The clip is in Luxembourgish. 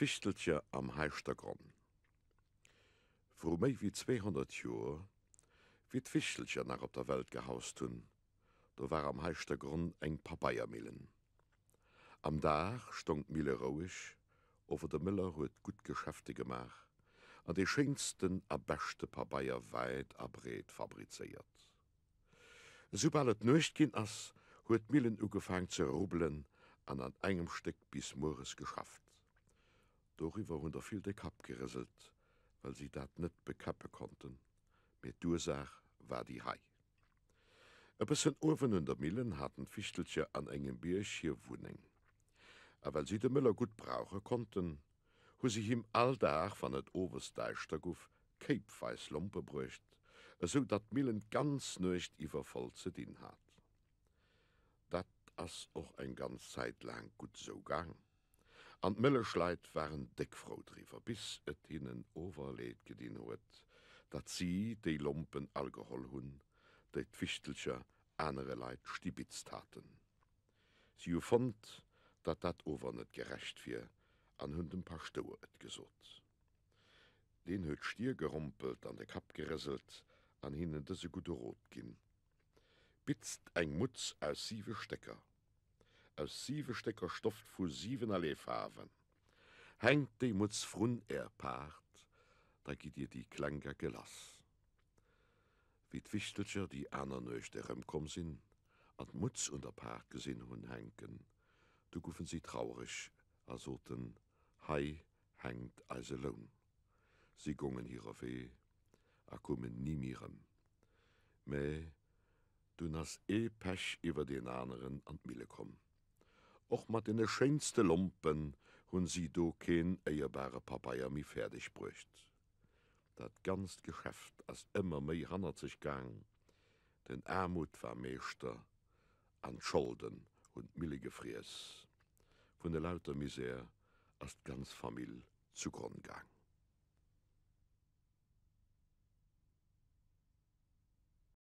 Fichteltje am Heichtergrund. Vor méi wie 200 Joer wie d'Fichteltje nach op der Welt gehaust hunn, do war am Heichtergrund eng Papaiermillen. Am Dach stond Mille rouig, over der Miller huet gut Geschäfte gemach, an de schensten a beste Papaier weit a breet fabrizeiert. Sobal et nøcht ginn ass, huet Millen ugefang ze rubelen an engem Steck bis Mores geschafft. Doriwer hunn der viel de Kap gerisselt, weil sie dat net bekappe konnten. Mit Dursach war die Hai. E bessen Owen in der Millen hatten Fichteltje an engem Bierch hier Wuning. A weil sie de Müller gut brauche konnten, hu sich ihm alldach van et Oversdeichter gouf Keipfeislompe brucht, so dat Millen ganz nøcht iwwer voll ze dien hat. Dat ass och ein ganz Zeit lang gut so gang. An Mülleschleit waren deckfraudriver, bis et hinnen overleet gedien huet, dat sie déi Lompen algeholl hunn, déi d'Fichteltcher andere Leiit stibitzt hatten. Sie hu fand, dat dat over net gerecht fir, an hunn dem paar Stoer et gesot. Den huet Stier gerumpelt, an de Kap gerisselt, an hinnen de se gute Rot ginn. Bitzt eng Mutz aus 7 Stecker. Aus 7 Stecker Stoff vu 7 Alleefaven. Hengt de Mutz frun paart, da giet ihr die Klanker gelass. Wie d'Wichteltcher die aner nøchterem kom sinn, an Mutz und der Paart gesinn hunn henken, du guffen sie traurig, asoten, Hei hengt eise lohn. Sie gungen hierer weh, a kommen nie mirem. Me, du nass Pech iwwer den anderen an Mille kom. Och mat de scheinste Lompen hunn sie do keen eierbare Papaier mi fertig brucht. Dat ganz Geschäft as immer méi hannert sich gang, den Armut war meester, an Schulden und Mille gefries. Von der lauter Misère as ganz Famill zugrund gang.